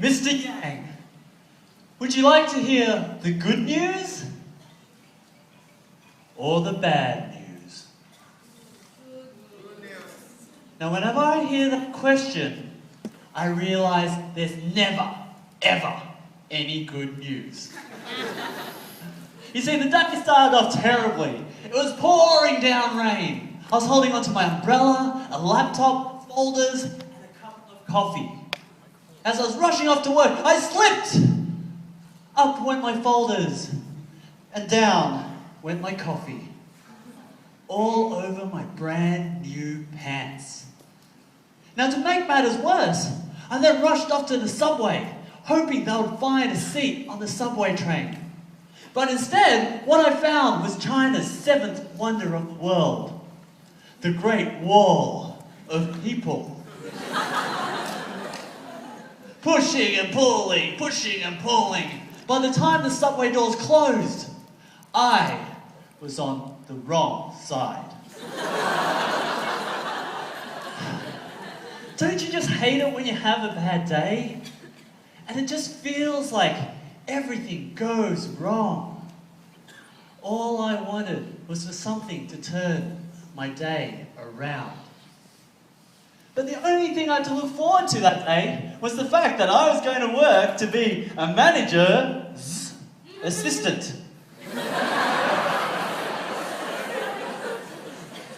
Mr. Yang, would you like to hear the good news or the bad news? Now, whenever I hear that question, I realize there's never, ever any good news. You see, the day started off terribly. It was pouring down rain. I was holding onto my umbrella, a laptop, folders, and a cup of coffee. As I was rushing off to work, I slipped! Up went my folders, and down went my coffee. All over my brand new pants. Now, to make matters worse, I then rushed off to the subway, hoping they would find a seat on the subway train. But instead, what I found was China's seventh wonder of the world, the Great Wall of People. Pushing and pulling, pushing and pulling. By the time the subway doors closed, I was on the wrong side. Don't you just hate it when you have a bad day? And it just feels like everything goes wrong. All I wanted was for something to turn my day around. But the only thing I had to look forward to that day was the fact that I was going to work to be a manager's assistant.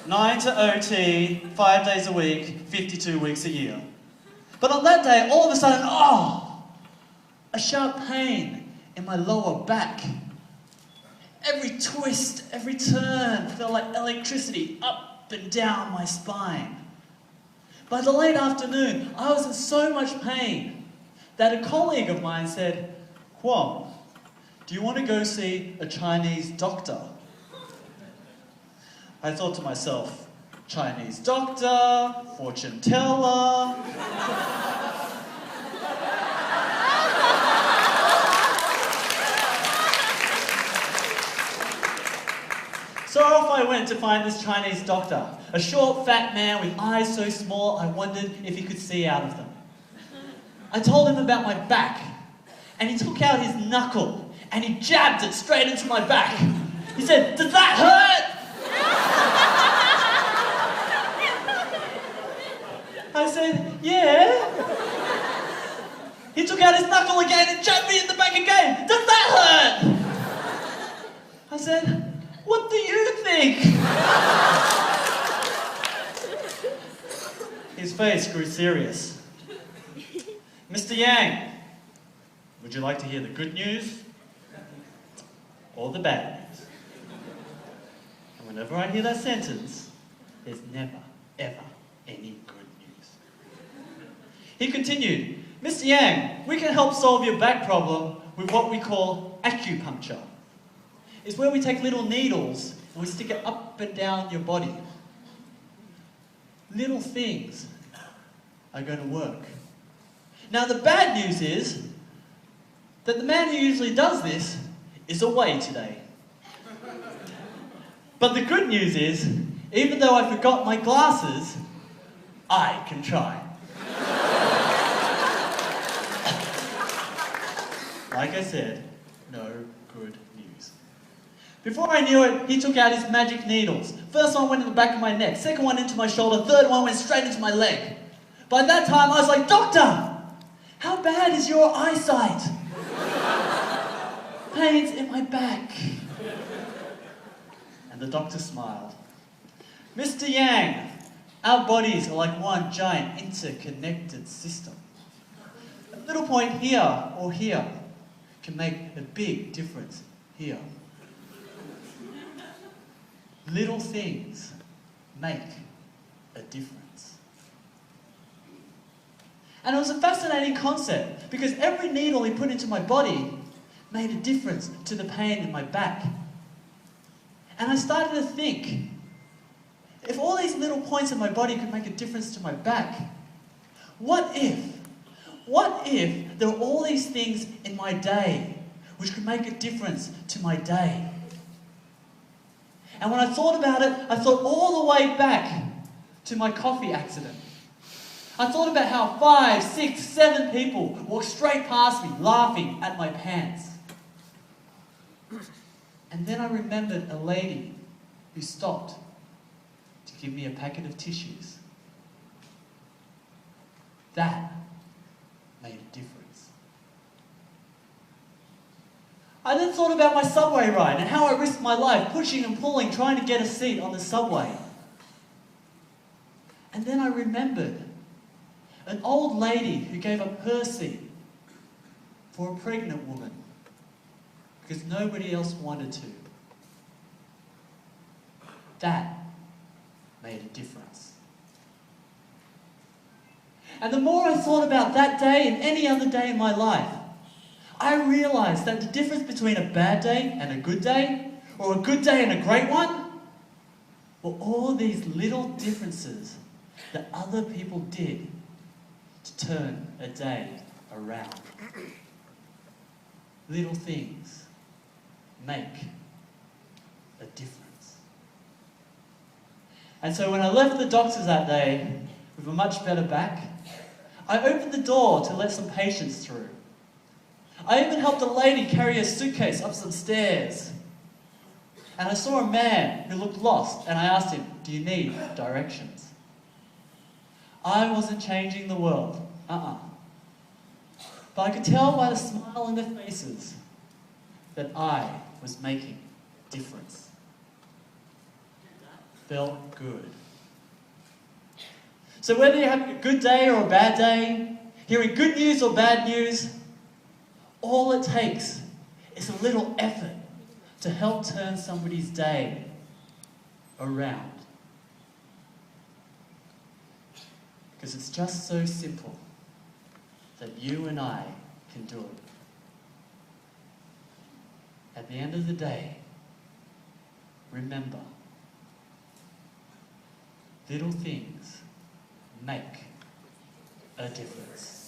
9 to OT, 5 days a week, 52 weeks a year. But on that day, all of a sudden, a sharp pain in my lower back. Every twist, every turn felt like electricity up and down my spine. By the late afternoon, I was in so much pain that a colleague of mine said, "Kwong, do you want to go see a Chinese doctor?" I thought to myself, Chinese doctor, fortune teller. So off I went to find this Chinese doctor, a short, fat man with eyes so small I wondered if he could see out of them. I told him about my back, and he took out his knuckle, and he jabbed it straight into my back. He said, "Does that hurt?" I said, "Yeah." He took out his knuckle again and jabbed me in the back again. "Does that hurt?" I said, "What do you think?" His face grew serious. "Mr. Yang, would you like to hear the good news or the bad news?" And whenever I hear that sentence, there's never, ever any good news. He continued, "Mr. Yang, we can help solve your back problem with what we call acupuncture. It's where we take little needles and we stick it up and down your body. Little things are going to work. Now, the bad news is that the man who usually does this is away today. But the good news is, even though I forgot my glasses, I can try." Like I said, no good news. Before I knew it, he took out his magic needles. First one went in the back of my neck, second one into my shoulder, third one went straight into my leg. By that time, I was like, "Doctor, how bad is your eyesight?" "Pains in my back." And the doctor smiled. "Mr. Yang, our bodies are like one giant interconnected system. A little point here or here can make a big difference here. Little things make a difference." And it was a fascinating concept because every needle he put into my body made a difference to the pain in my back. And I started to think, if all these little points in my body could make a difference to my back, what if there were all these things in my day which could make a difference to my day? And when I thought about it, I thought all the way back to my coffee accident. I thought about how 5, 6, 7 people walked straight past me, laughing at my pants. And then I remembered a lady who stopped to give me a packet of tissues. That made a difference. I then thought about my subway ride and how I risked my life pushing and pulling, trying to get a seat on the subway. And then I remembered an old lady who gave up her seat for a pregnant woman because nobody else wanted to. That made a difference. And the more I thought about that day and any other day in my life, I realized that the difference between a bad day and a good day, or a good day and a great one, were all these little differences that other people did to turn a day around. Little things make a difference. And so when I left the doctors that day with a much better back, I opened the door to let some patients through. I even helped a lady carry a suitcase up some stairs. And I saw a man who looked lost, and I asked him, "Do you need directions?" I wasn't changing the world, but I could tell by the smile on their faces that I was making a difference. Felt good. So whether you're having a good day or a bad day, hearing good news or bad news, all it takes is a little effort to help turn somebody's day around. Because it's just so simple that you and I can do it. At the end of the day, remember, little things make a difference.